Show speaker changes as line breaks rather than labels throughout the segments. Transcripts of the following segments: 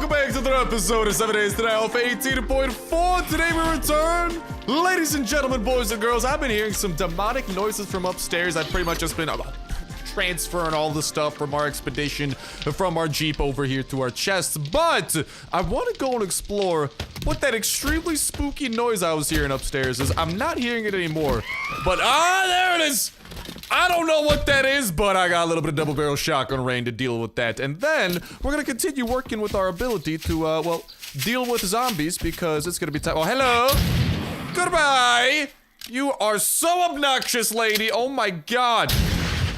welcome back to another episode of 7 Days Today Alpha 18.4. Today we return. Ladies and gentlemen, boys and girls, I've been hearing some demonic noises from upstairs. I've pretty much just been transferring all the stuff from our expedition, from our Jeep over here to our chests. But I want to go and explore what that extremely spooky noise I was hearing upstairs is. I'm not hearing it anymore. But, there it is. I don't know what that is, but I got a little bit of double barrel shotgun rain to deal with that. And then we're going to continue working with our ability to, well, deal with zombies because it's going to be time. Oh, hello. Goodbye. You are so obnoxious, lady. Oh my God.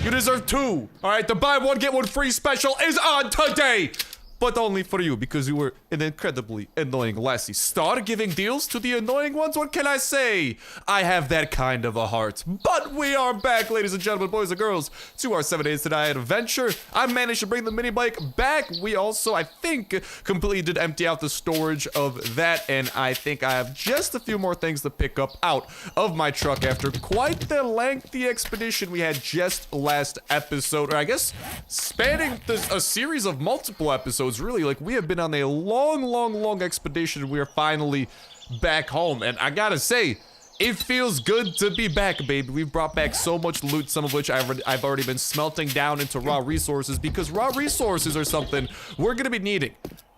You deserve 2. All right, the buy one, get one free special is on today. But only for you, because you were an incredibly annoying lassie. Start giving deals to the annoying ones? What can I say? I have that kind of a heart. But we are back, ladies and gentlemen, boys and girls, to our 7 Days to Die adventure. I managed to bring the mini bike back. We also, I think, completely did empty out the storage of that. And I think I have just a few more things to pick up out of my truck after quite the lengthy expedition we had just last episode. Or I guess spanning a series of multiple episodes. Really, like, we have been on a long expedition. We are finally back home, and I gotta say, it feels good to be back, baby. We've brought back so much loot, some of which I've already been smelting down into raw resources, because raw resources are something we're gonna be needing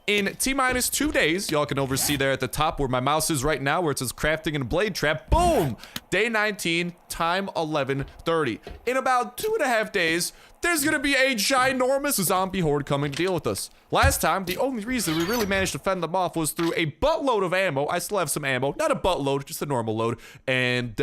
in T-minus 2 days. Y'all can oversee there at the top where my mouse is right now, where it says crafting and blade trap. Boom! Day 19, time 11:30. In about 2.5 days, there's gonna be a ginormous zombie horde coming to deal with us. Last time, the only reason we really managed to fend them off was through a buttload of ammo. I still have some ammo. Not a buttload, just a normal load. And,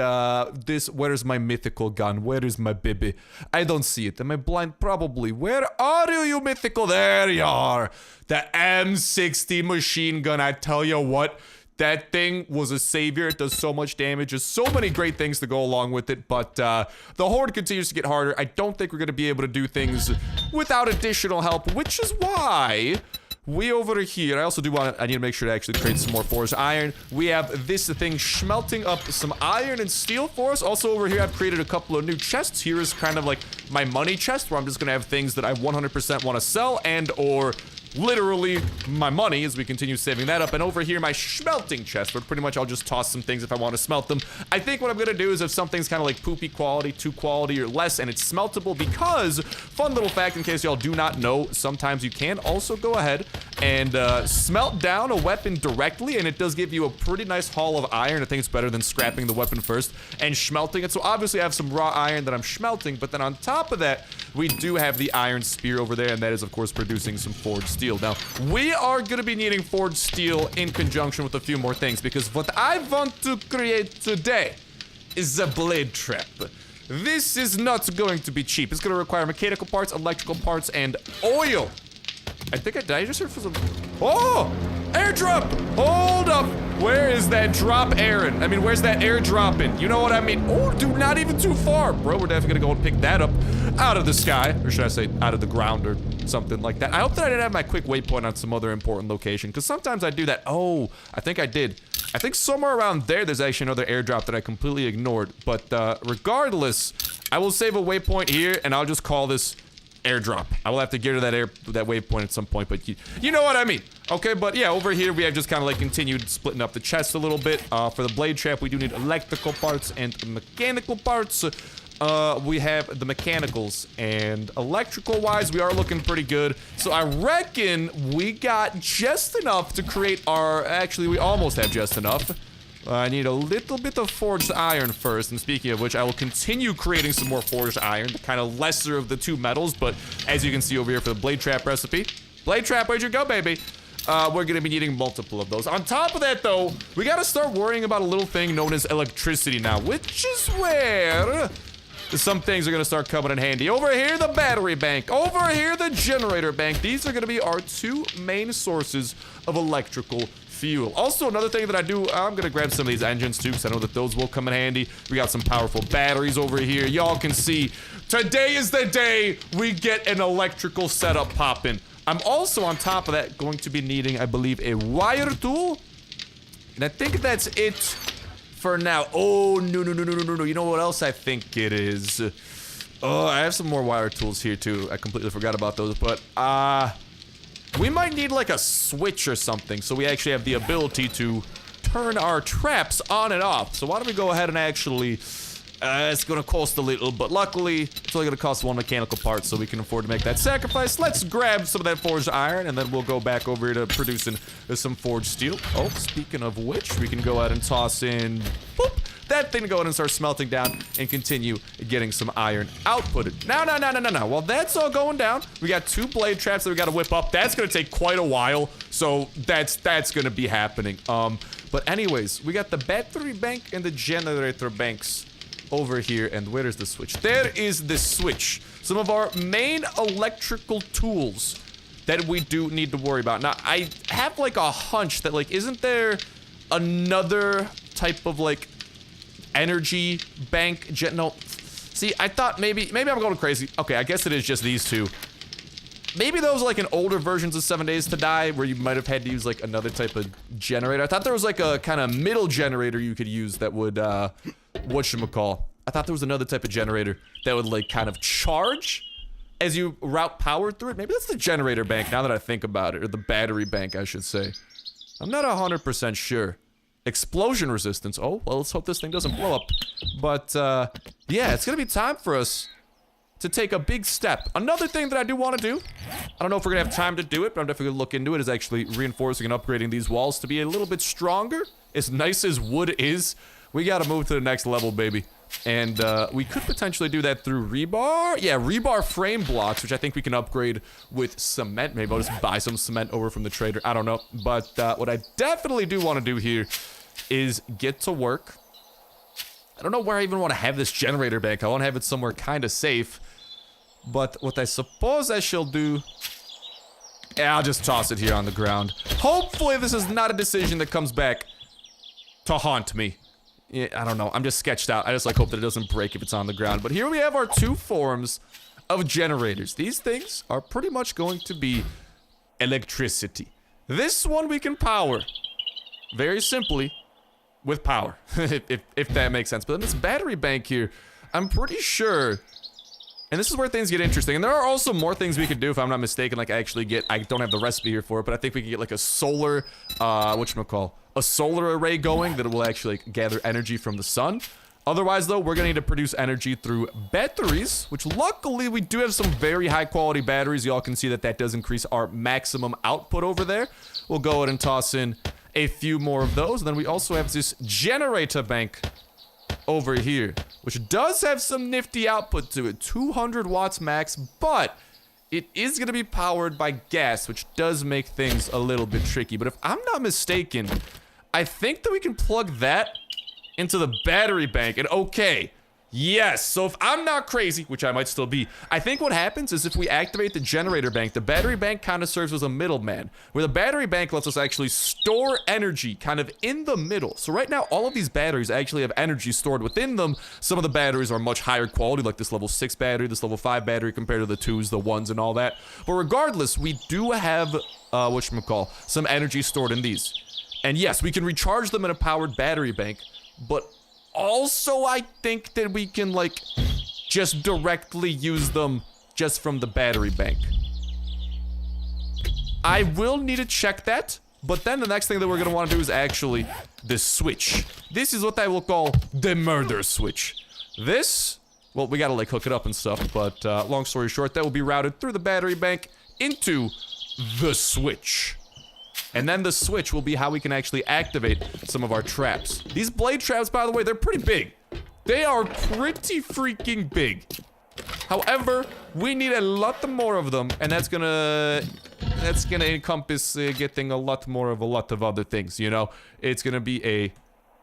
where's my mythical gun? Where is my baby? I don't see it. Am I blind? Probably. Where are you, you mythical? There you are. The M60 machine gun. I tell you what. That thing was a savior. It does so much damage. There's so many great things to go along with it, but the horde continues to get harder. I don't think we're going to be able to do things without additional help, which is why we over here, I need to make sure to actually create some more forged iron. We have this thing smelting up some iron and steel for us. Also over here, I've created a couple of new chests. Here is kind of like my money chest, where I'm just going to have things that I 100% want to sell and or literally my money as we continue saving that up. And over here, my smelting chest, where pretty much I'll just toss some things if I want to smelt them. I think what I'm gonna do is if something's kind of like poopy quality, 2 quality or less, and it's smeltable, because fun little fact in case y'all do not know, sometimes you can also go ahead and smelt down a weapon directly, and it does give you a pretty nice haul of iron. I think it's better than scrapping the weapon first and smelting it. So obviously I have some raw iron that I'm smelting, but then on top of that, we do have the iron spear over there, and that is of course producing some forged steel. Now, we are going to be needing forged steel in conjunction with a few more things, because what I want to create today is a blade trap. This is not going to be cheap. It's going to require mechanical parts, electrical parts, and oil. I think did I just hear for some... Oh! Airdrop! Hold up! Where is that drop, Aaron? I mean, where's that airdropping? You know what I mean? Oh, dude, not even too far. Bro, we're definitely gonna go and pick that up out of the sky. Or should I say out of the ground or something like that. I hope that I didn't have my quick waypoint on some other important location, because sometimes I do that. Oh, I think I did. I think somewhere around there's actually another airdrop that I completely ignored. But regardless, I will save a waypoint here, and I'll just call this airdrop. I will have to get to that waypoint at some point, but you know what I mean. Okay, but yeah, over here we have just kind of like continued splitting up the chest a little bit. For the blade trap, we do need electrical parts and mechanical parts. We have the mechanicals, and electrical wise, we are looking pretty good. So I reckon we got just enough to create our, actually we almost have just enough. I need a little bit of forged iron first, and speaking of which, I will continue creating some more forged iron, the kind of lesser of the 2 metals, but as you can see over here for the blade trap recipe, blade trap, where'd you go, baby? We're gonna be needing multiple of those. On top of that, though, we gotta start worrying about a little thing known as electricity now, which is where some things are gonna start coming in handy. Over here, the battery bank. Over here, the generator bank. These are gonna be our 2 main sources of electrical fuel. Also, another thing that I do, I'm gonna grab some of these engines too, because I know that those will come in handy. We got some powerful batteries over here. Y'all can see, today is the day we get an electrical setup popping. I'm also, on top of that, going to be needing, I believe, a wire tool. And I think that's it for now. Oh, no. You know what else I think it is? Oh, I have some more wire tools here too. I completely forgot about those, but we might need like a switch or something so we actually have the ability to turn our traps on and off. So why don't we go ahead and actually, it's gonna cost a little, but luckily it's only gonna cost 1 mechanical part, so we can afford to make that sacrifice. Let's grab some of that forged iron, and then we'll go back over here to producing some forged steel. Oh, speaking of which, we can go ahead and toss in, boop, that thing to go ahead and start smelting down and continue getting some iron outputted. No. While that's all going down, we got 2 blade traps that we gotta whip up. That's gonna take quite a while, so that's gonna be happening. But anyways, we got the battery bank and the generator banks over here, and where is the switch? There is the switch. Some of our main electrical tools that we do need to worry about. Now, I have like a hunch that like, isn't there another type of like energy bank? No, see, I thought maybe I'm going crazy. Okay, I guess it is just these 2. Maybe those are like in older versions of 7 Days to Die where you might have had to use like another type of generator. I thought there was like a kind of middle generator you could use that would, whatchamacall. I thought there was another type of generator that would like kind of charge as you route power through it. Maybe that's the generator bank now that I think about it, or the battery bank, I should say. I'm not 100% sure. Explosion resistance. Oh, well, let's hope this thing doesn't blow up. But, yeah, it's gonna be time for us to take a big step. Another thing that I do want to do, I don't know if we're gonna have time to do it, but I'm definitely gonna look into it, is actually reinforcing and upgrading these walls to be a little bit stronger. As nice as wood is, we gotta move to the next level, baby. And we could potentially do that through rebar. Yeah, rebar frame blocks, which I think we can upgrade with cement. Maybe I'll just buy some cement over from the trader. I don't know. But what I definitely do want to do here is get to work. I don't know where I even want to have this generator bank. I want to have it somewhere kind of safe. But what I suppose I shall do... Yeah, I'll just toss it here on the ground. Hopefully this is not a decision that comes back to haunt me. Yeah, I don't know. I'm just sketched out. I just like hope that it doesn't break if it's on the ground. But here we have our 2 forms of generators. These things are pretty much going to be electricity. This one we can power very simply with power, if that makes sense. But then this battery bank here, I'm pretty sure, and this is where things get interesting. And there are also more things we could do if I'm not mistaken. Like actually get, I don't have the recipe here for it, but I think we can get like a solar, whatchamacall, a solar array going that will actually like, gather energy from the sun. Otherwise though, we're gonna need to produce energy through batteries, which luckily we do have some very high quality batteries. Y'all can see that that does increase our maximum output over there. We'll go ahead and toss in a few more of those. And then we also have this generator bank over here, which does have some nifty output to it, 200 watts max, but it is going to be powered by gas, which does make things a little bit tricky. But if I'm not mistaken, I think that we can plug that into the battery bank, and okay, yes, so if I'm not crazy, which I might still be, I think what happens is if we activate the generator bank, the battery bank kind of serves as a middleman, where the battery bank lets us actually store energy kind of in the middle. So right now, all of these batteries actually have energy stored within them. Some of the batteries are much higher quality, like this level 6 battery, this level 5 battery compared to the 2s, the 1s, and all that. But regardless, we do have, whatchamacall, some energy stored in these. And yes, we can recharge them in a powered battery bank, but also, I think that we can, like, just directly use them just from the battery bank. I will need to check that, but then the next thing that we're gonna want to do is actually the switch. This is what I will call the murder switch. This, well, we gotta, like, hook it up and stuff, but long story short, that will be routed through the battery bank into the switch. And then the switch will be how we can actually activate some of our traps. These blade traps, by the way, they're pretty big. They are pretty freaking big. However, we need a lot more of them, and that's gonna encompass getting a lot more of a lot of other things, you know? It's gonna be a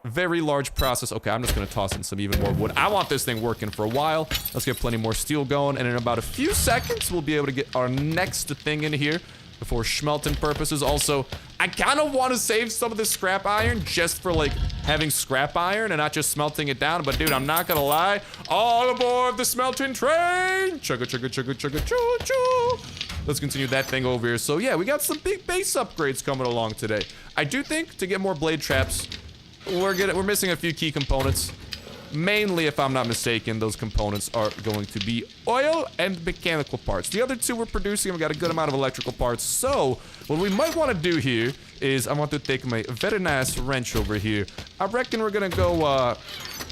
very large process. Okay, I'm just gonna toss in some even more wood. I want this thing working for a while. Let's get plenty more steel going, and in about a few seconds, we'll be able to get our next thing in here. For smelting purposes. Also, I kind of want to save some of this scrap iron just for like having scrap iron and not just smelting it down. But dude, I'm not gonna lie, all aboard the smelting train. Chugga chugga chugga chugga choo choo. Let's continue that thing over here. So yeah, we got some big base upgrades coming along today. I do think to get more blade traps, we're missing a few key components. Mainly, if I'm not mistaken, those components are going to be oil and mechanical parts. The other two we're producing, we got a good amount of electrical parts. So, what we might want to do here is I want to take my very nice wrench over here. I reckon we're going to go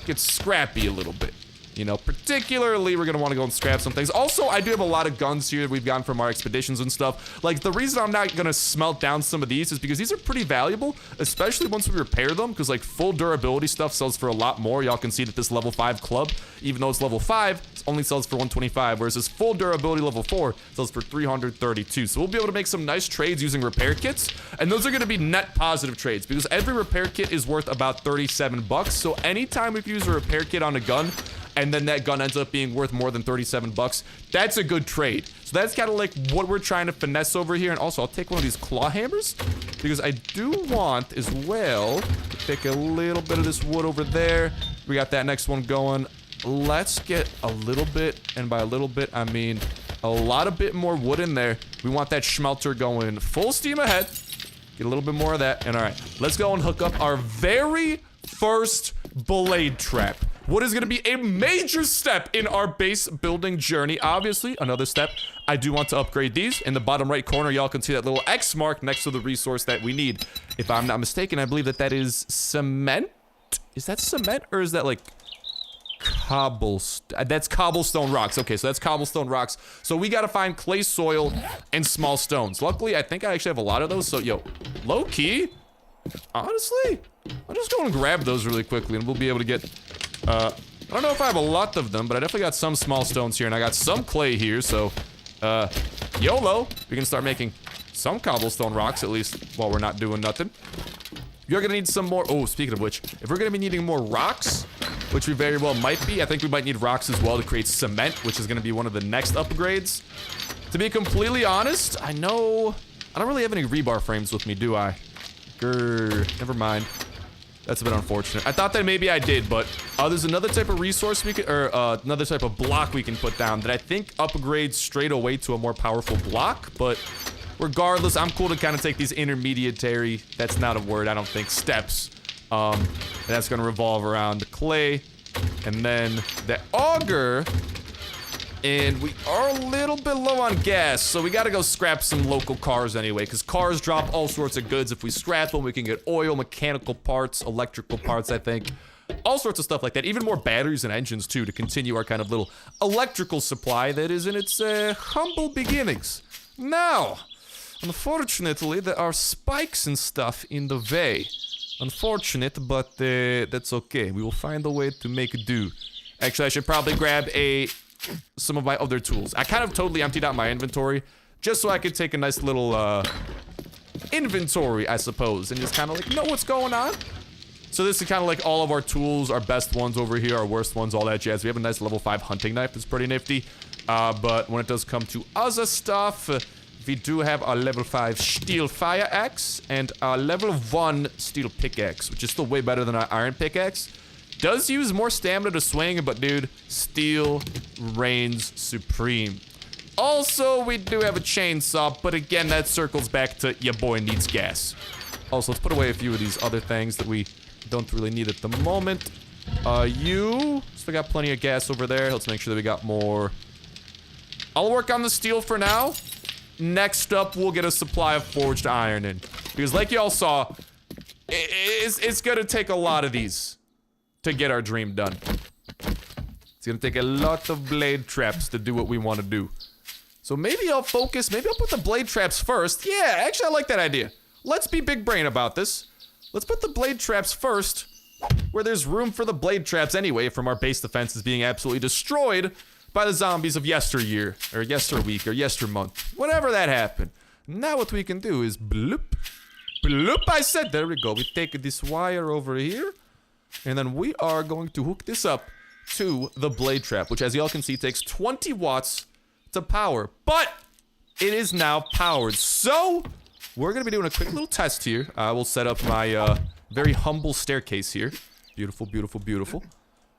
get scrappy a little bit. You know, particularly, we're going to want to go and scrap some things. Also, I do have a lot of guns here that we've gotten from our expeditions and stuff. Like, the reason I'm not going to smelt down some of these is because these are pretty valuable, especially once we repair them, because, like, full durability stuff sells for a lot more. Y'all can see that this level 5 club, even though it's level 5, it only sells for 125, whereas this full durability level 4 sells for 332. So we'll be able to make some nice trades using repair kits, and those are going to be net positive trades, because every repair kit is worth about 37 bucks. So anytime we can use a repair kit on a gun, and then that gun ends up being worth more than 37 bucks, that's a good trade. So that's kind of like what we're trying to finesse over here. And also, I'll take one of these claw hammers, because I do want as well to take a little bit of this wood over there. We got that next one going. Let's get a little bit, and by a little bit, I mean a lot of bit more wood in there. We want that schmelter going full steam ahead. Get a little bit more of that. And all right, let's go and hook up our very first blade trap. What is going to be a major step in our base building journey. Obviously, another step, I do want to upgrade these. In the bottom right corner, y'all can see that little X mark next to the resource that we need. If I'm not mistaken, I believe that that is cement. Is that cement, or is that like cobblestone? That's cobblestone rocks. Okay, so that's cobblestone rocks. So we got to find clay soil and small stones. Luckily, I think I actually have a lot of those. So, yo, low key, honestly, I'll just go and grab those really quickly, and we'll be able to get... I don't know if I have a lot of them, but I definitely got some small stones here, and I got some clay here, so, YOLO, we can start making some cobblestone rocks, at least, while we're not doing nothing. You're gonna need some more, oh, speaking of which, if we're gonna be needing more rocks, which we very well might be, I think we might need rocks as well to create cement, which is gonna be one of the next upgrades. To be completely honest, I know, I don't really have any rebar frames with me, do I? Grr, never mind. That's a bit unfortunate. I thought that maybe I did, but there's another type of resource we could, or another type of block we can put down that I think upgrades straight away to a more powerful block. But regardless, I'm cool to kind of take these intermediary, that's not a word, I don't think, steps. And that's going to revolve around the clay, and then the auger. And we are a little bit low on gas, so we gotta go scrap some local cars anyway, because cars drop all sorts of goods. If we scrap them, we can get oil, mechanical parts, electrical parts, I think. All sorts of stuff like that. Even more batteries and engines, too, to continue our kind of little electrical supply that is in its humble beginnings. Now, unfortunately, there are spikes and stuff in the way. Unfortunate, but that's okay. We will find a way to make do. Actually, I should probably grab some of my other tools. I kind of totally emptied out my inventory just so I could take a nice little inventory, I suppose, and just kind of like know what's going on. So this is kind of like all of our tools, our best ones over here, our worst ones, all that jazz. We have a nice level 5 hunting knife that's pretty nifty, but when it does come to other stuff, we do have our level 5 steel fire axe and our level 1 steel pickaxe, which is still way better than our iron pickaxe. Does use more stamina to swing, but dude, steel reigns supreme. Also, we do have a chainsaw, but again, that circles back to your boy needs gas. Also, let's put away a few of these other things that we don't really need at the moment. Still got plenty of gas over there. Let's make sure that we got more. I'll work on the steel for now. Next up, we'll get a supply of forged iron in. Because like y'all saw, it's gonna take a lot of these to get our dream done. It's gonna take a lot of blade traps to do what we want to do. So maybe I'll focus, maybe I'll put the blade traps first. Yeah, actually I like that idea. Let's be big brain about this. Let's put the blade traps first, where there's room for the blade traps anyway, from our base defenses being absolutely destroyed by the zombies of yesteryear, or yesterweek, or yestermonth. Whatever that happened. Now what we can do is bloop, bloop, I said, there we go. We take this wire over here, and then we are going to hook this up to the blade trap, which as y'all can see takes 20 watts to power, but it is now powered. So we're gonna be doing a quick little test here. I will set up my very humble staircase here. Beautiful, beautiful, beautiful.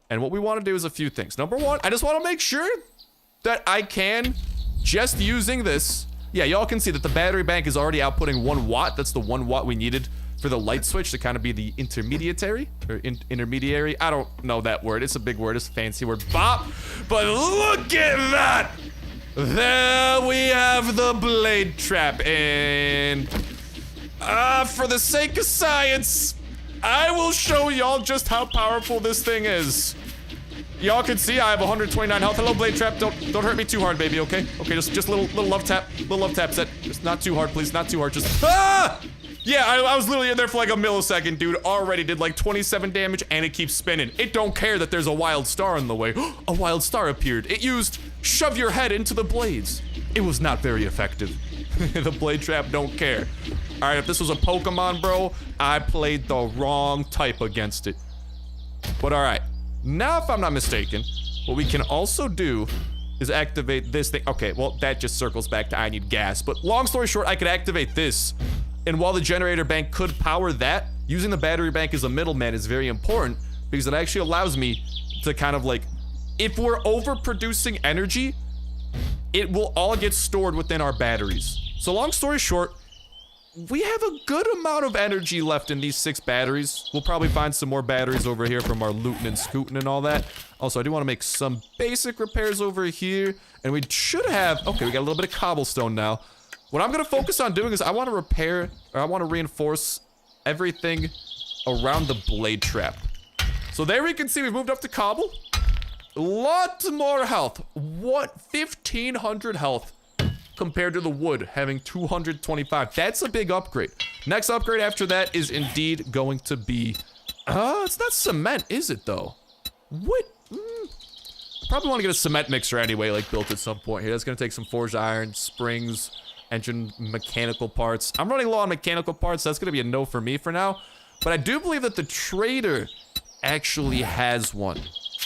And what we want to do is a few things. Number one, I just want to make sure that I can, just using this. Yeah, y'all can see that the battery bank is already outputting 1 watt. That's the 1 watt we needed for the light switch to kind of be the intermediary, or intermediary. I don't know that word. It's a big word. It's a fancy word. Bop. But look at that. There we have the blade trap. And for the sake of science, I will show y'all just how powerful this thing is. Y'all can see I have 129 health. Hello, blade trap. Don't hurt me too hard, baby. Okay. Okay. Just little love tap. Little love tap set. Just not too hard, please. Not too hard. Just Yeah, I was literally in there for like a millisecond, dude. Already did like 27 damage, and it keeps spinning. It don't care that there's a wild star in the way. A wild star appeared. It used shove your head into the blades. It was not very effective. The blade trap don't care. All right, if this was a Pokemon, bro, I played the wrong type against it. But all right. Now, if I'm not mistaken, what we can also do is activate this thing. Okay, well, that just circles back to I need gas. But long story short, I could activate this. And while the generator bank could power that, using the battery bank as a middleman is very important because it actually allows me to kind of like, if we're overproducing energy, it will all get stored within our batteries. So long story short, we have a good amount of energy left in these 6 batteries. We'll probably find some more batteries over here from our looting and scooting and all that. Also, I do want to make some basic repairs over here. And we should have... Okay, we got a little bit of cobblestone now. What I'm going to focus on doing is I want to repair... Or I want to reinforce everything around the blade trap. So there we can see we've moved up to cobble. Lots more health. What? 1,500 health. Compared to the wood having 225. That's a big upgrade. Next upgrade after that is indeed going to be... it's not cement, is it though? What? Probably want to get a cement mixer anyway, like built at some point here. That's going to take some forged iron, springs, engine mechanical parts. I'm running low on mechanical parts. So that's going to be a no for me for now. But I do believe that the trader actually has one.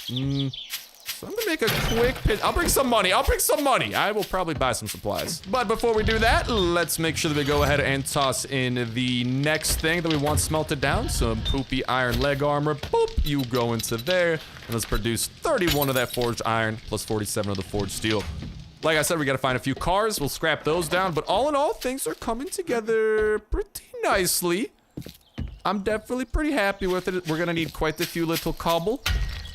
So I'm gonna make a quick pit. I'll bring some money. I will probably buy some supplies. But before we do that, let's make sure that we go ahead and toss in the next thing that we want smelted down. Some poopy iron leg armor. Boop, you go into there. And let's produce 31 of that forged iron, plus 47 of the forged steel. Like I said, we gotta find a few cars. We'll scrap those down. But all in all, things are coming together pretty nicely. I'm definitely pretty happy with it. We're gonna need quite a few little cobble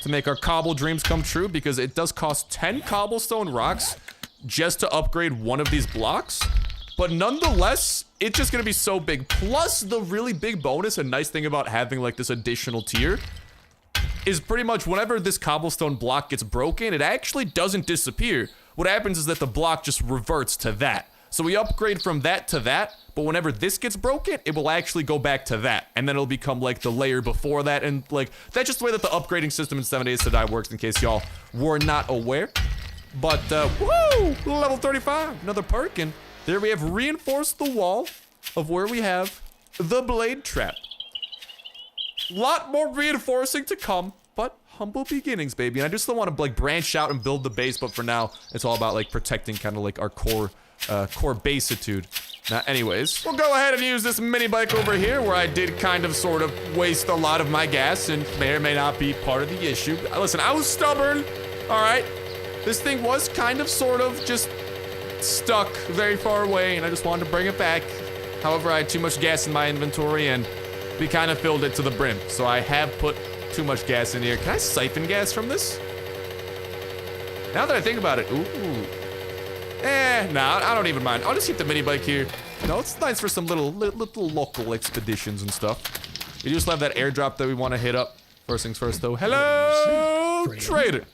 to make our cobble dreams come true, because it does cost 10 cobblestone rocks just to upgrade one of these blocks. But nonetheless, it's just gonna be so big. Plus, the really big bonus and nice thing about having like this additional tier is pretty much whenever this cobblestone block gets broken, it actually doesn't disappear. What happens is that the block just reverts to that. So we upgrade from that to that, but whenever this gets broken, it will actually go back to that. And then it'll become like the layer before that. And like, that's just the way that the upgrading system in 7 Days to Die works, in case y'all were not aware. But, woo! Level 35, another perk. And there we have reinforced the wall of where we have the blade trap. Lot more reinforcing to come, but humble beginnings, baby. And I just still want to like branch out and build the base, but for now, it's all about like protecting kind of like our core baseitude. Now, anyways, we'll go ahead and use this mini bike over here where I did kind of sort of waste a lot of my gas and may or may not be part of the issue. Listen, I was stubborn, all right? This thing was kind of sort of just stuck very far away and I just wanted to bring it back. However, I had too much gas in my inventory and we kind of filled it to the brim. So I have put too much gas in here. Can I siphon gas from this? Now that I think about it, ooh. Nah, I don't even mind. I'll just keep the mini bike here. No, it's nice for some little local expeditions and stuff. We just have that airdrop that we want to hit up. First things first, though. Hello, trader.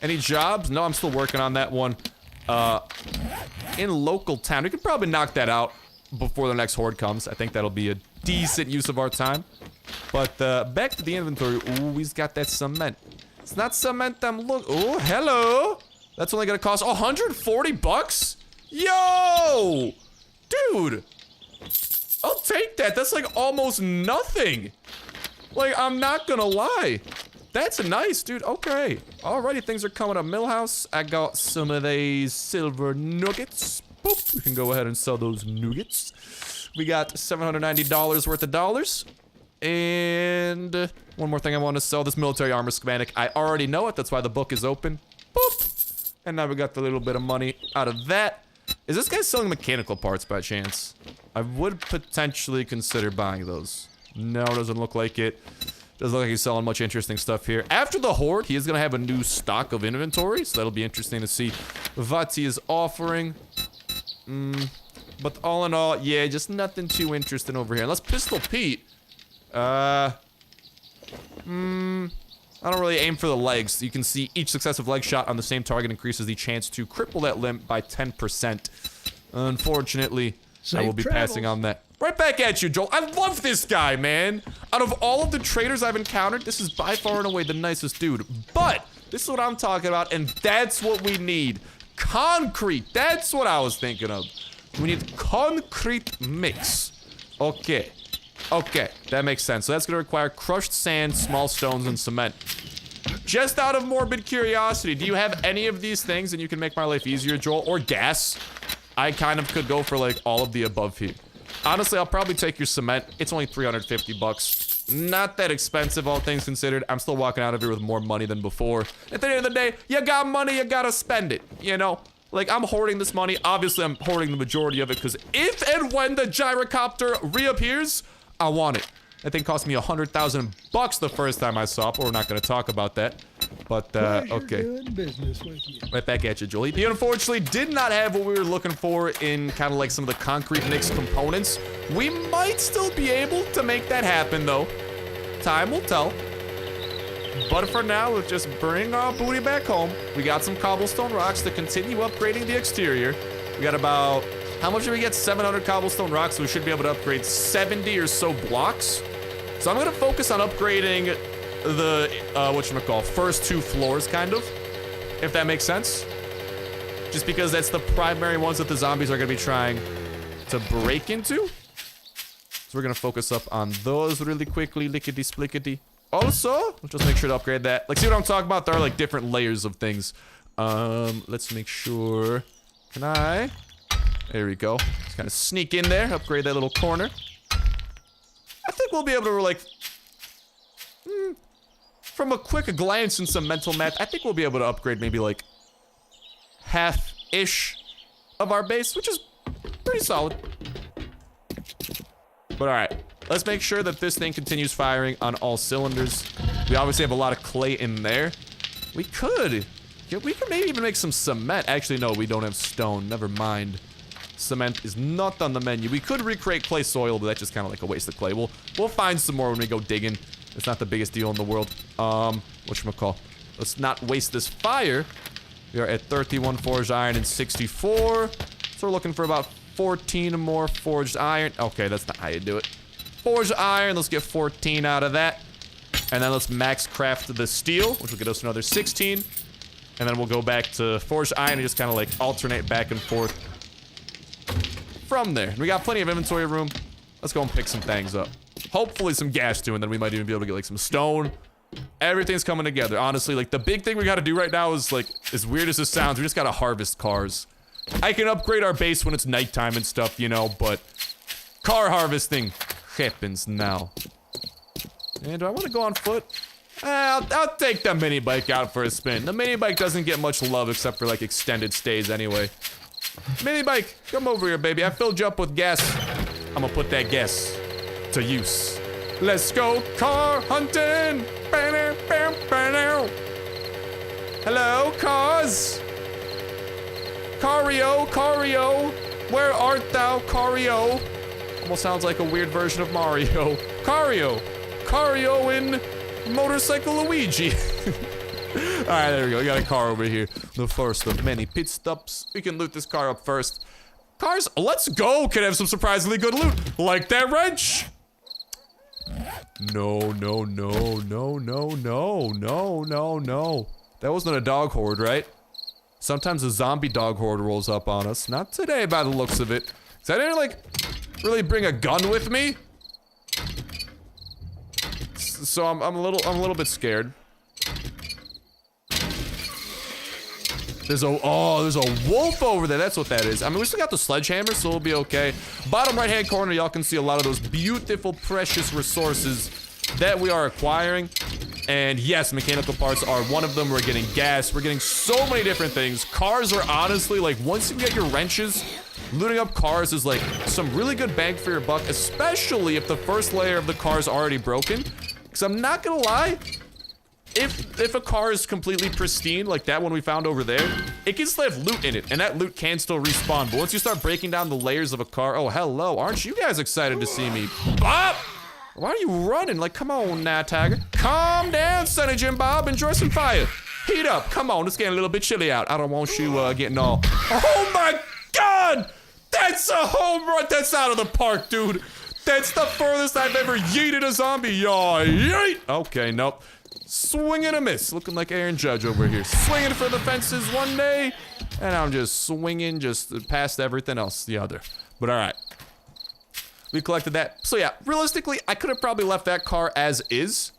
Any jobs? No, I'm still working on that one. In local town, we could probably knock that out before the next horde comes. I think that'll be a decent use of our time. But back to the inventory. Ooh, he's got that cement. It's not cement I'm looking. Oh, hello. That's only gonna cost 140 bucks? Yo! Dude! I'll take that. That's like almost nothing. Like, I'm not gonna lie. That's nice, dude. Okay. Alrighty, things are coming up. Millhouse. I got some of these silver nuggets. Boop. We can go ahead and sell those nuggets. We got $790 worth of dollars. And one more thing I want to sell. This military armor schematic. I already know it. That's why the book is open. Boop. And now we got the little bit of money out of that. Is this guy selling mechanical parts by chance? I would potentially consider buying those. No, doesn't look like it. Doesn't look like he's selling much interesting stuff here. After the horde, he is going to have a new stock of inventory, so that'll be interesting to see what he is offering. But all in all, yeah, just nothing too interesting over here. Unless Pistol Pete. I don't really aim for the legs. You can see each successive leg shot on the same target increases the chance to cripple that limb by 10%. Unfortunately, I will be passing on that. Right back at you, Joel. I love this guy, man. Out of all of the traders I've encountered, this is by far and away the nicest dude. But this is what I'm talking about, and that's what we need. Concrete. That's what I was thinking of. We need concrete mix. Okay. Okay, that makes sense. So that's going to require crushed sand, small stones, and cement. Just out of morbid curiosity, do you have any of these things and you can make my life easier, Joel? Or gas? I kind of could go for like all of the above here. Honestly, I'll probably take your cement. It's only 350 bucks. Not that expensive, all things considered. I'm still walking out of here with more money than before. At the end of the day, you got money, you gotta spend it, you know? Like, I'm hoarding this money. Obviously, I'm hoarding the majority of it because if and when the gyrocopter reappears, I want it. That thing cost me 100,000 bucks the first time I saw it, but we're not gonna talk about that. But, okay.
Doing business with you.
Right back at you, Jolie. He unfortunately did not have what we were looking for in kind of like some of the concrete mix components. We might still be able to make that happen, though. Time will tell. But for now, let's just bring our booty back home. We got some cobblestone rocks to continue upgrading the exterior. We got about... How much did we get? 700 cobblestone rocks, so we should be able to upgrade 70 or so blocks. So I'm going to focus on upgrading the, whatchamacallit, first 2 floors, kind of. If that makes sense. Just because that's the primary ones that the zombies are going to be trying to break into. So we're going to focus up on those really quickly, lickety-splickety. Also, let's just make sure to upgrade that. Like, see what I'm talking about? There are, like, different layers of things. Let's make sure... Can I... There we go. Just kind of sneak in there, upgrade that little corner. I think we'll be able to, like... from a quick glance and some mental math, I think we'll be able to upgrade maybe, like... half-ish of our base, which is pretty solid. But alright, let's make sure that this thing continues firing on all cylinders. We obviously have a lot of clay in there. We could maybe even make some cement. Actually, no, we don't have stone. Never mind. Cement is not on the menu. We could recreate clay soil, but that's just kind of like a waste of clay. We'll find some more when we go digging. It's not the biggest deal in the world. Whatchamacallit? Let's not waste this fire. We are at 31 forged iron and 64. So we're looking for about 14 more forged iron. Okay, that's not how you do it. Forged iron, let's get 14 out of that. And then let's max craft the steel, which will get us another 16. And then we'll go back to forged iron and just kind of like alternate back and forth from there. We got plenty of inventory room. Let's go and pick some things up. Hopefully some gas too, and then we might even be able to get like some stone. Everything's coming together. Honestly, like the big thing we gotta do right now is like, as weird as this sounds, we just gotta harvest cars. I can upgrade our base when it's nighttime and stuff, you know, but car harvesting happens now. And do I want to go on foot? I'll take the mini bike out for a spin. The mini bike doesn't get much love except for like extended stays anyway. Mini bike, come over here, baby. I filled you up with gas. I'm gonna put that gas to use. Let's go car hunting. Hello, cars. Cario, where art thou, Cario? Almost sounds like a weird version of Mario. Cario in Motorcycle Luigi. Alright, there we go. We got a car over here. The first of many pit stops. We can loot this car up first. Cars, let's go! Can have some surprisingly good loot. Like that wrench! No. That wasn't a dog horde, right? Sometimes a zombie dog horde rolls up on us. Not today by the looks of it. Cause I didn't like really bring a gun with me. So I'm a little bit scared. There's a wolf over there. That's what that is. I mean, we still got the sledgehammer, so we'll be okay. Bottom right-hand corner, y'all can see a lot of those beautiful, precious resources that we are acquiring. And yes, mechanical parts are one of them. We're getting gas. We're getting so many different things. Cars are honestly, like, once you get your wrenches, looting up cars is, like, some really good bang for your buck, especially if the first layer of the car is already broken. Because I'm not gonna lie, if a car is completely pristine, like that one we found over there, it can still have loot in it, and that loot can still respawn. But once you start breaking down the layers of a car, oh, hello, aren't you guys excited to see me? Bob! Why are you running? Like, come on now, Tiger. Calm down, Sonny Jim Bob. Enjoy some fire. Heat up. Come on, it's getting a little bit chilly out. I don't want you getting all... Oh, my God! That's a home run. That's out of the park, dude. That's the furthest I've ever yeeted a zombie. Yaw, yeet. Okay, nope. Swing and a miss. Looking like Aaron Judge over here. Swinging for the fences one day, and I'm just swinging just past everything else the other. But all right. We collected that. So yeah, realistically, I could have probably left that car as is.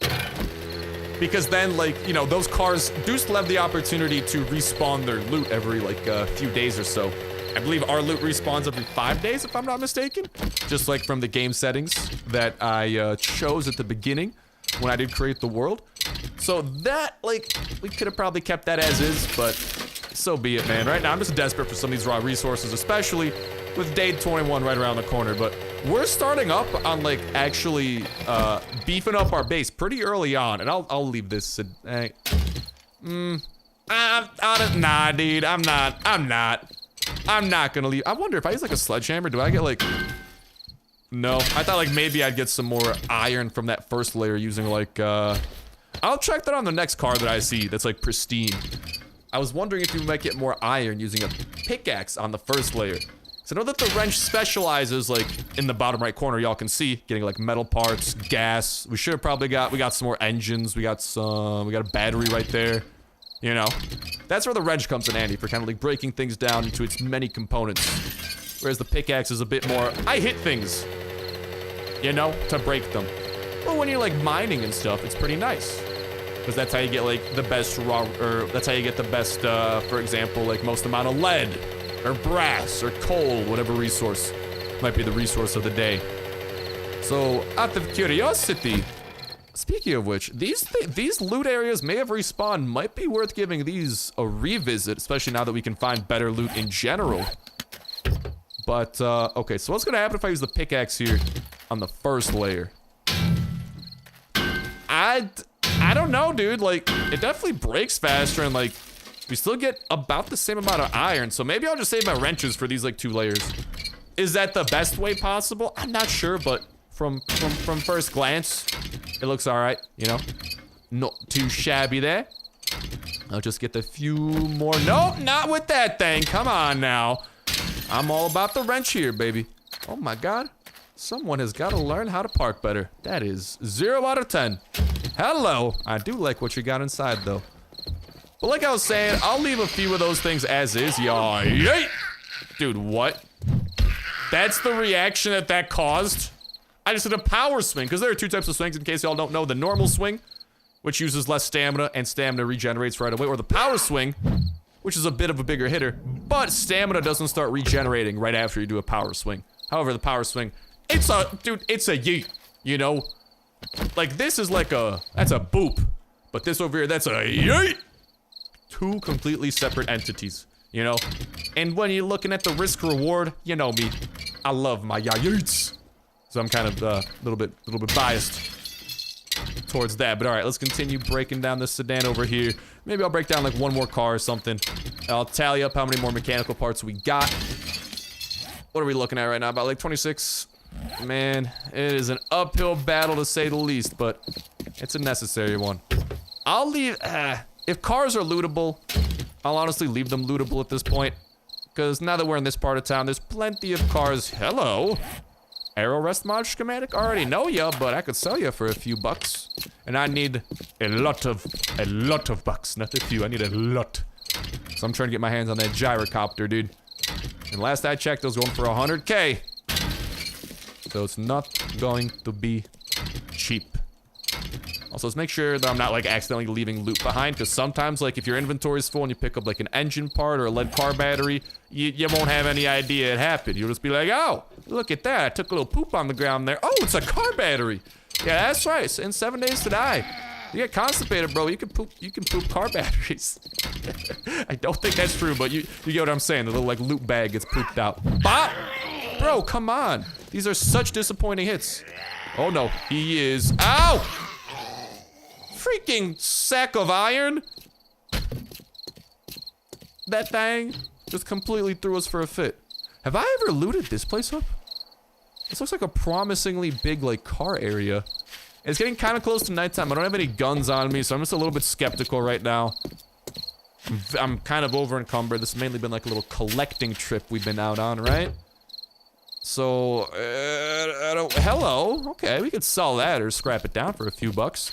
Because then, like, you know, those cars do still have the opportunity to respawn their loot every, like, few days or so. I believe our loot respawns every 5 days, if I'm not mistaken. Just like from the game settings that I chose at the beginning when I did create the world. So that, like, we could have probably kept that as is, but so be it, man. Right now, I'm just desperate for some of these raw resources, especially with day 21 right around the corner. But we're starting up on, like, actually beefing up our base pretty early on. And I'll leave this. Nah, dude, I'm not gonna leave. I wonder if I use, like, a sledgehammer, do I get, like... No, I thought, like, maybe I'd get some more iron from that first layer using, like, I'll check that on the next car that I see that's, like, pristine. I was wondering if you might get more iron using a pickaxe on the first layer. So I know that the wrench specializes, like, in the bottom right corner, y'all can see, getting, like, metal we should have probably we got some more engines, we got a battery right there, you know. That's where the wrench comes in handy, for kind of, like, breaking things down into its many components. Whereas the pickaxe is a bit more, I hit things, you know, to break them. But when you're, like, mining and stuff, it's pretty nice. Because that's how you get, like, the best that's how you get the best, for example, like, most amount of lead, or brass, or coal, whatever resource might be the resource of the day. So, out of curiosity, speaking of which, these loot areas may have respawned, might be worth giving these a revisit, especially now that we can find better loot in general. But, okay, so what's gonna happen if I use the pickaxe here on the first layer? I don't know, dude. Like, it definitely breaks faster, and, like, we still get about the same amount of iron, so maybe I'll just save my wrenches for these, like, 2 layers. Is that the best way possible? I'm not sure, but from first glance, it looks alright, you know? Not too shabby there. I'll just get the few more. Nope, not with that thing. Come on now. I'm all about the wrench here, baby. Oh my God. Someone has got to learn how to park better. That is 0 out of 10. Hello. I do like what you got inside, though. But like I was saying, I'll leave a few of those things as is. Yay! Dude, what? That's the reaction that caused? I just did a power swing, because there are 2 types of swings, in case y'all don't know. The normal swing, which uses less stamina, and stamina regenerates right away. Or the power swing, which is a bit of a bigger hitter, but stamina doesn't start regenerating right after you do a power swing. However, the power swing, it's a yeet, you know? Like, this is like that's a boop. But this over here, that's a yeet! 2 completely separate entities, you know? And when you're looking at the risk-reward, you know me. I love my yeets. So I'm kind of a little bit biased towards that. But all right, let's continue breaking down this sedan over here. Maybe I'll break down like 1 more car or something. I'll tally up how many more mechanical parts we got. What are we looking at right now? About like 26. Man, it is an uphill battle to say the least, but it's a necessary one. I'll leave, if cars are lootable, I'll honestly leave them lootable at this point. Because now that we're in this part of town, there's plenty of cars. Hello. Aero rest mod schematic? Already know ya, but I could sell ya for a few bucks. And I need a lot of bucks. Not a few, I need a lot. So I'm trying to get my hands on that gyrocopter, dude. And last I checked, it was going for 100K. So it's not going to be cheap. Also, let's make sure that I'm not, like, accidentally leaving loot behind, because sometimes, like, if your inventory's full and you pick up, like, an engine part or a lead car battery, you won't have any idea it happened. You'll just be like, oh, look at that. I took a little poop on the ground there. Oh, it's a car battery. Yeah, that's right. It's in 7 days to die. You get constipated, bro. You can poop car batteries. I don't think that's true, but you get what I'm saying. The little like loot bag gets pooped out. Bop! Bro, come on. These are such disappointing hits. Oh no, he is. Ow! Freaking sack of iron. That thing just completely threw us for a fit. Have I ever looted this place up? This looks like a promisingly big like car area. It's getting kind of close to nighttime. I don't have any guns on me, so I'm just a little bit skeptical right now. I'm kind of over encumbered. This has mainly been like a little collecting trip we've been out on, right? So, hello. Okay, we could sell that or scrap it down for a few bucks.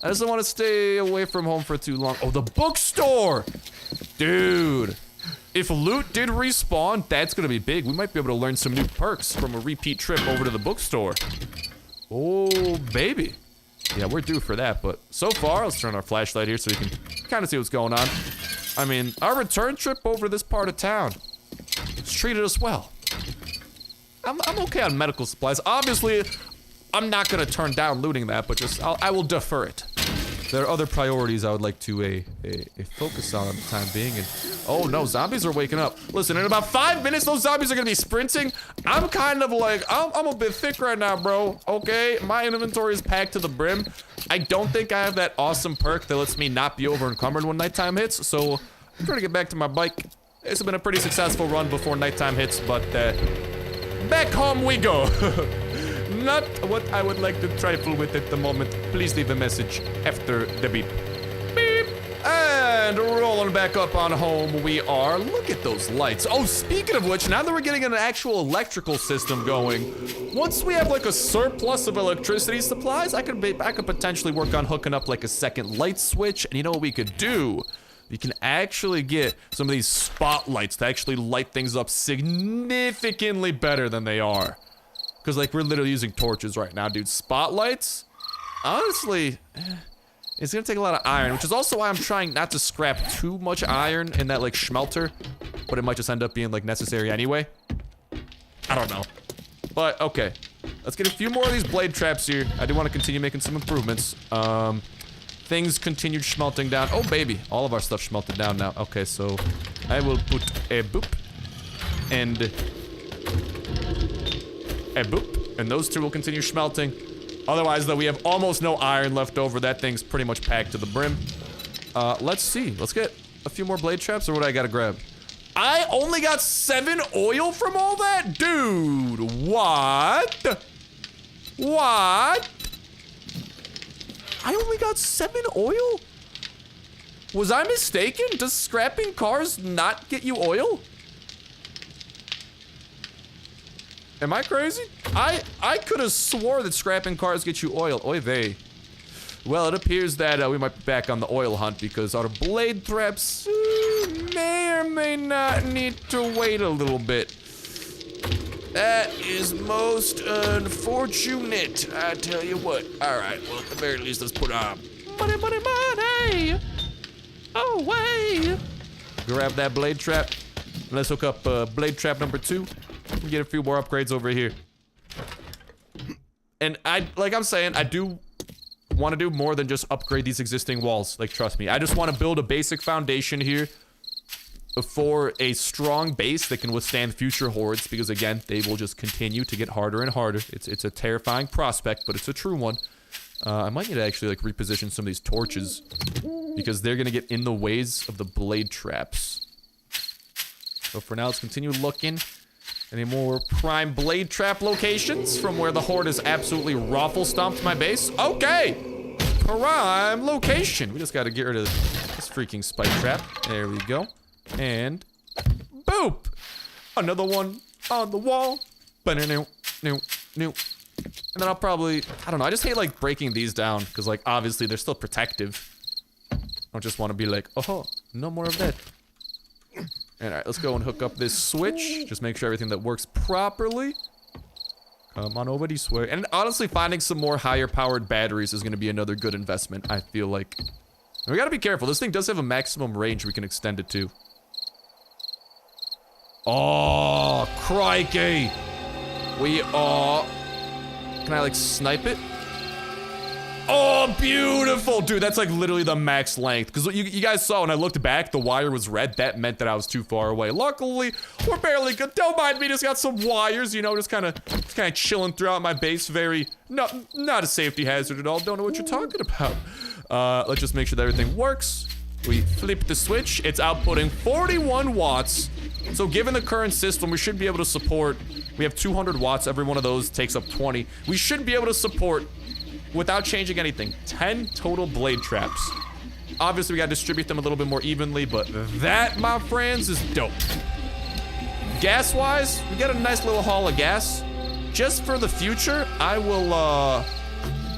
I just don't want to stay away from home for too long. Oh, the bookstore! Dude. If loot did respawn, that's gonna be big. We might be able to learn some new perks from a repeat trip over to the bookstore. Oh, baby. Yeah, we're due for that, but so far, let's turn our flashlight here so we can kind of see what's going on. I mean, our return trip over this part of town has treated us well. I'm okay on medical supplies. Obviously, I'm not gonna turn down looting that, but just, I will defer it. There are other priorities I would like to focus on the time being, and oh no, zombies are waking up. Listen, in about 5 minutes, those zombies are gonna be sprinting. I'm kind of like, I'm a bit thick right now, bro, okay? My inventory is packed to the brim. I don't think I have that awesome perk that lets me not be over encumbered when nighttime hits, so I'm trying to get back to my bike. This has been a pretty successful run before nighttime hits, but back home we go. Not what I would like to trifle with at the moment. Please leave a message after the beep. Beep. And rolling back up on home we are. Look at those lights. Oh, speaking of which, now that we're getting an actual electrical system going, once we have like a surplus of electricity supplies, I could potentially work on hooking up like a second light switch. And you know what we could do? We can actually get some of these spotlights to actually light things up significantly better than they are. Because, like, we're literally using torches right now, dude. Spotlights? Honestly, it's gonna take a lot of iron, which is also why I'm trying not to scrap too much iron in that, like, schmelter. But it might just end up being, like, necessary anyway. I don't know. But, okay. Let's get a few more of these blade traps here. I do want to continue making some improvements. Things continued schmelting down. Oh, baby. All of our stuff schmelted down now. Okay, so I will put a boop and a boop, and those two will continue schmelting. Otherwise, though, we have almost no iron left over. That thing's pretty much packed to the brim. Let's see. Let's get a few more blade traps, or what I gotta grab? I only got 7 oil from all that? Dude, what? What? I only got 7 oil? Was I mistaken? Does scrapping cars not get you oil? Am I crazy? I could have swore that scrapping cars get you oil. Oy vey. Well, it appears that we might be back on the oil hunt because our blade traps may or may not need to wait a little bit. That is most unfortunate, I tell you what. All right, well, at the very least, let's put on money, money, money. Oh, way. Grab that blade trap. Let's hook up blade trap number 2. And get a few more upgrades over here. And like I'm saying, I do want to do more than just upgrade these existing walls. Like, trust me. I just want to build a basic foundation here for a strong base that can withstand future hordes, because again, they will just continue to get harder and harder. It's a terrifying prospect, but it's a true one. I might need to actually like reposition some of these torches because they're gonna get in the ways of the blade traps. So for now, let's continue looking. Any more prime blade trap locations from where the horde has absolutely raffle stomped my base? Okay, prime location. We just got to get rid of this freaking spike trap. There we go. And boop! Another one on the wall. And then I'll probably, I don't know, I just hate like breaking these down because like obviously they're still protective. I don't just want to be like, oh, no more of that. Alright, let's go and hook up this switch. Just make sure everything that works properly. Come on over this way. And honestly, finding some more higher powered batteries is going to be another good investment, I feel like. And we gotta be careful. This thing does have a maximum range we can extend it to. Oh, crikey. We are... Can I, like, snipe it? Oh, beautiful. Dude, that's like literally the max length. Because you guys saw when I looked back, the wire was red. That meant that I was too far away. Luckily, we're barely good. Don't mind me, just got some wires, you know, just kind of chilling throughout my base. Very, not a safety hazard at all. Don't know what you're talking about. Let's just make sure that everything works. We flip the switch. It's outputting 41 watts. So given the current system, we should be able to support, we have 200 watts. Every one of those takes up 20. We should be able to support, without changing anything, 10 total blade traps. Obviously, we gotta distribute them a little bit more evenly, but that, my friends, is dope. Gas-wise, we got a nice little haul of gas. Just for the future, I will,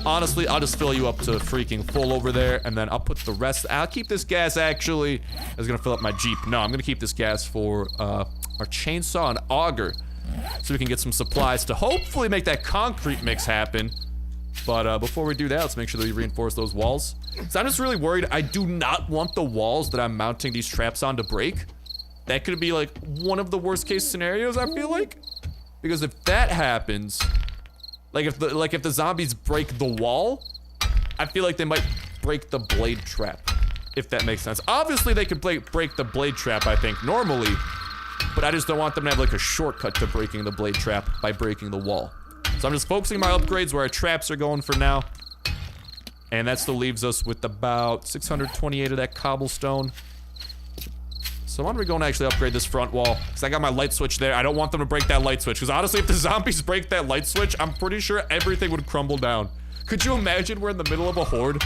honestly, I'll just fill you up to freaking full over there, and then I'll put the rest. I'll keep this gas, actually. I was gonna fill up my Jeep. No, I'm gonna keep this gas for, our chainsaw and auger, so we can get some supplies to hopefully make that concrete mix happen. But before we do that, let's make sure that we reinforce those walls. So I'm just really worried. I do not want the walls that I'm mounting these traps on to break. That could be like one of the worst case scenarios, I feel like. Because if that happens, like if the zombies break the wall, I feel like they might break the blade trap, if that makes sense. Obviously, they could break the blade trap, I think, normally. But I just don't want them to have like a shortcut to breaking the blade trap by breaking the wall. So I'm just focusing my upgrades where our traps are going for now. And that still leaves us with about 628 of that cobblestone. So why don't we go and actually upgrade this front wall? Because I got my light switch there. I don't want them to break that light switch. Because honestly, if the zombies break that light switch, I'm pretty sure everything would crumble down. Could you imagine we're in the middle of a horde?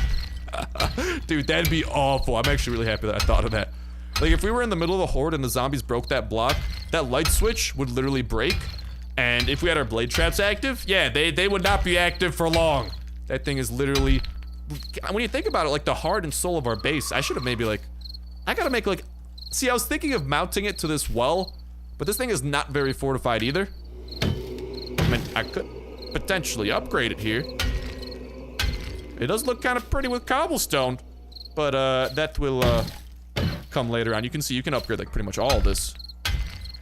Dude, that'd be awful. I'm actually really happy that I thought of that. Like, if we were in the middle of a horde and the zombies broke that block, that light switch would literally break. And if we had our blade traps active, yeah, they would not be active for long. That thing is literally, when you think about it, like the heart and soul of our base. I should have maybe like, I gotta make like, see, I was thinking of mounting it to this well, but this thing is not very fortified either. I mean, I could potentially upgrade it here. It does look kind of pretty with cobblestone, but that will come later on. You can see, you can upgrade like pretty much all of this.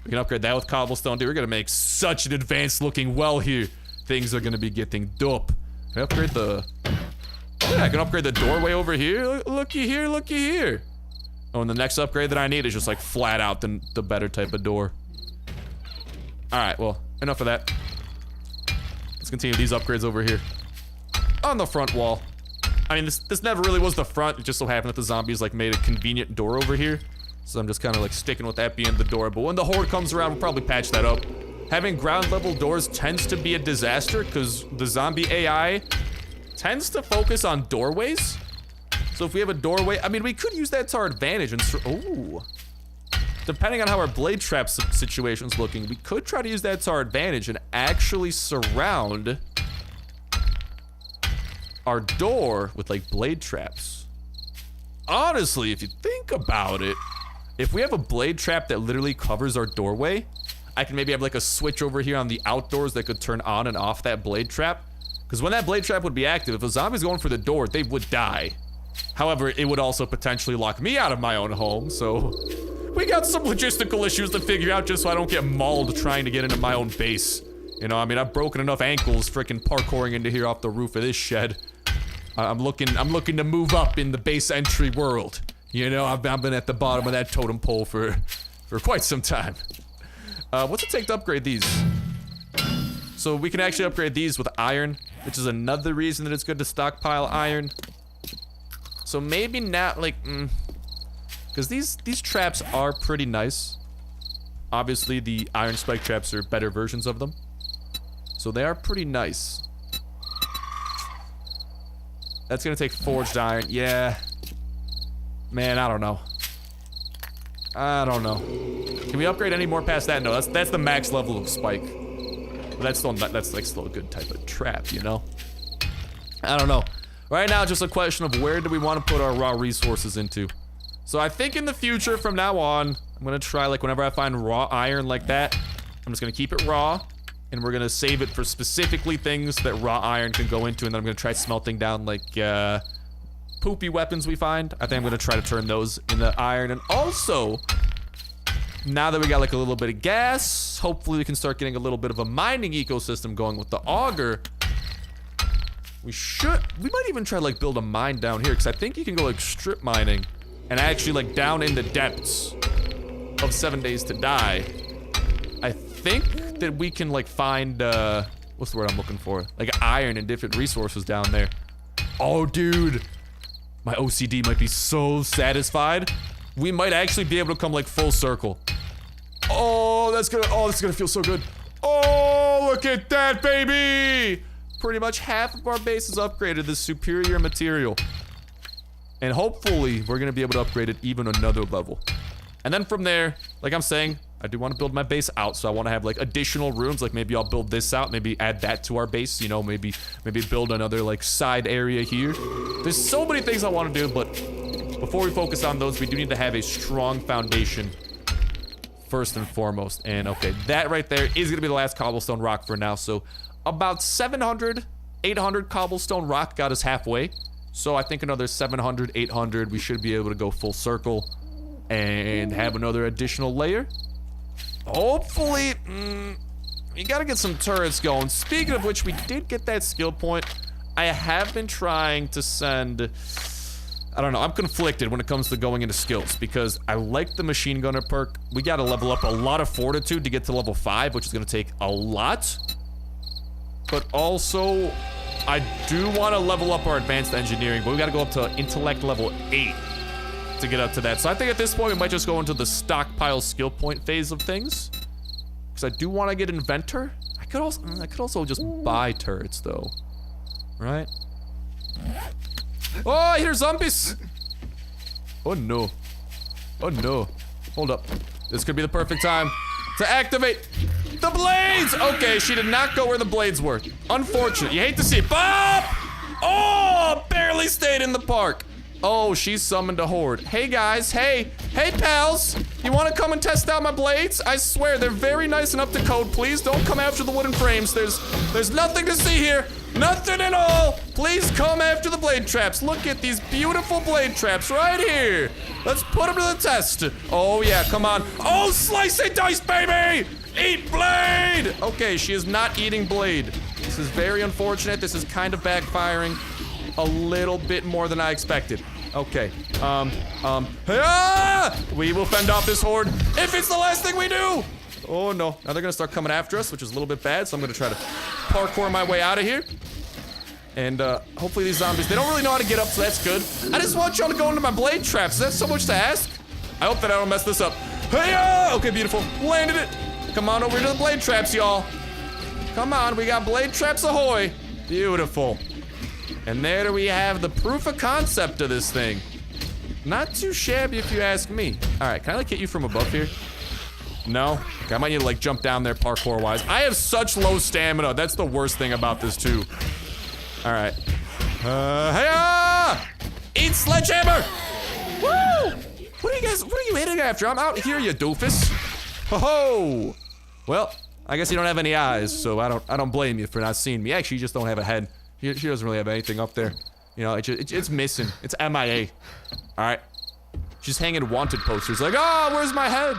We can upgrade that with cobblestone. Dude, we're gonna make such an advanced looking well here. Things are gonna be getting dope. Can I upgrade the... Oh yeah, I can upgrade the doorway over here. Looky here, looky here. Oh, and the next upgrade that I need is just like flat out the better type of door. Alright, well, enough of that. Let's continue these upgrades over here. On the front wall. I mean, this never really was the front. It just so happened that the zombies like made a convenient door over here. So I'm just kind of like sticking with that being the door. But when the horde comes around, we'll probably patch that up. Having ground level doors tends to be a disaster because the zombie AI tends to focus on doorways. So if we have a doorway, I mean, we could use that to our advantage and ooh. Depending on how our blade trap situation's looking, we could try to use that to our advantage and actually surround our door with like blade traps. Honestly, if you think about it, if we have a blade trap that literally covers our doorway, I can maybe have like a switch over here on the outdoors that could turn on and off that blade trap. Because when that blade trap would be active, if a zombie's going for the door, they would die. However, it would also potentially lock me out of my own home, so we got some logistical issues to figure out just so I don't get mauled trying to get into my own base. You know, I mean, I've broken enough ankles freaking parkouring into here off the roof of this shed. I'm looking to move up in the base entry world. You know, I've been at the bottom of that totem pole for quite some time. What's it take to upgrade these? So we can actually upgrade these with iron, which is another reason that it's good to stockpile iron. So maybe not like, because these traps are pretty nice. Obviously, the iron spike traps are better versions of them. So they are pretty nice. That's gonna take forged iron. Yeah. Man, I don't know. I don't know. Can we upgrade any more past that? No, that's the max level of spike. But that's like still a good type of trap, you know? I don't know. Right now, just a question of where do we want to put our raw resources into? So I think in the future, from now on, I'm gonna try like whenever I find raw iron like that, I'm just gonna keep it raw. And we're gonna save it for specifically things that raw iron can go into, and then I'm gonna try smelting down like poopy weapons we find. I think I'm gonna try to turn those into iron. And also, now that we got like a little bit of gas, hopefully we can start getting a little bit of a mining ecosystem going with the auger. We might even try to like build a mine down here, because I think you can go like strip mining and actually like down in the depths of 7 Days to Die. I think that we can like find, what's the word I'm looking for? Like iron and different resources down there. Oh, dude. My OCD might be so satisfied. We might actually be able to come like full circle. Oh, this is gonna feel so good. Oh, look at that, baby! Pretty much half of our base is upgraded this superior material. And hopefully, we're gonna be able to upgrade it even another level. And then from there, like I'm saying, I do want to build my base out, so I want to have like additional rooms. Like maybe I'll build this out, maybe add that to our base, you know, maybe build another like side area here. There's so many things I want to do, but before we focus on those, we do need to have a strong foundation first and foremost. And okay, that right there is gonna be the last cobblestone rock for now. So about 700, 800 cobblestone rock got us halfway. So I think another 700, 800, we should be able to go full circle and have another additional layer. Hopefully, you gotta get some turrets going. Speaking of which, we did get that skill point. I have been trying to send, I don't know, I'm conflicted when it comes to going into skills because I like the machine gunner perk. We gotta level up a lot of fortitude to get to level 5, which is gonna take a lot. But also, I do want to level up our advanced engineering, but we gotta go up to intellect level 8 to get up to that. So I think at this point we might just go into the stockpile skill point phase of things, because I do want to get inventor. I could also just buy turrets though, right? Oh, I hear zombies. Oh no, oh no, hold up, this could be the perfect time to activate the blades. Okay, she did not go where the blades were. Unfortunate, you hate to see it. Bob! Oh, barely stayed in the park. Oh, she's summoned a horde. Hey guys, hey pals, you want to come and test out my blades? I swear they're very nice and up to code. Please don't come after the wooden frames. There's nothing to see here, nothing at all. Please come after the blade traps. Look at these beautiful blade traps right here. Let's put them to the test. Oh yeah, come on. Oh, slice and dice, baby. Eat blade. Okay, she is not eating blade. This is very unfortunate. This is kind of backfiring a little bit more than I expected. Okay, we will fend off this horde if it's the last thing we do. Oh no, now they're gonna start coming after us, which is a little bit bad, so I'm gonna try to parkour my way out of here. And hopefully these zombies, they don't really know how to get up, so that's good. I just want y'all to go into my blade traps. Is that so much to ask? I hope that I don't mess this up. Hey-ya! Okay, beautiful, landed it. Come on over to the blade traps, y'all. Come on, we got blade traps ahoy. Beautiful. And there we have the proof of concept of this thing. Not too shabby if you ask me. All right, can I like hit you from above here? No? Okay, I might need to like jump down there parkour wise. I have such low stamina. That's the worst thing about this too. All right. Hey-ya! Eat sledgehammer! Woo! What are you hitting after? I'm out here, you doofus. Ho-ho! Well, I guess you don't have any eyes, so I don't blame you for not seeing me. Actually, you just don't have a head. She doesn't really have anything up there. You know, it's missing. It's MIA. Alright. She's hanging wanted posters like, oh, where's my head?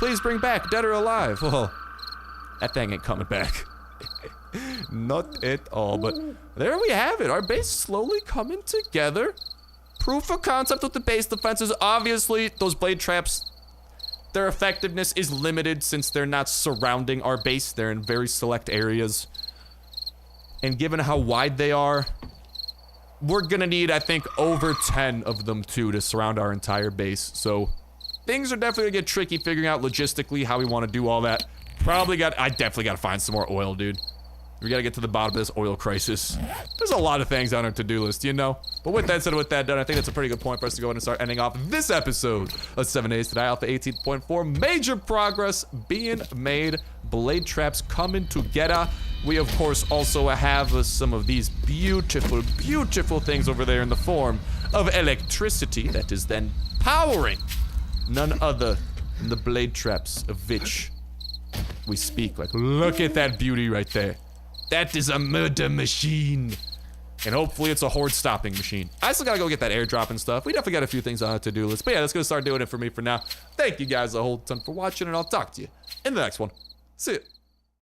Please bring back, dead or alive. Oh, that thing ain't coming back. Not at all, but there we have it. Our base slowly coming together. Proof of concept with the base defenses. Obviously, those blade traps, their effectiveness is limited since they're not surrounding our base. They're in very select areas. And given how wide they are, we're gonna need, I think, over 10 of them too to surround our entire base. So things are definitely gonna get tricky figuring out logistically how we want to do all that. I definitely gotta find some more oil, dude. We gotta get to the bottom of this oil crisis. There's a lot of things on our to-do list, you know? But with that said, with that done, I think that's a pretty good point for us to go ahead and start ending off this episode of 7 Days to Die Alpha 18.4. Major progress being made. Blade traps coming together. We, of course, also have some of these beautiful, beautiful things over there in the form of electricity that is then powering none other than the blade traps of which we speak. Like, look at that beauty right there. That is a murder machine. And hopefully it's a horde stopping machine. I still gotta go get that airdrop and stuff. We definitely got a few things on our to-do list. But yeah, that's gonna start doing it for me for now. Thank you guys a whole ton for watching, and I'll talk to you in the next one. See ya.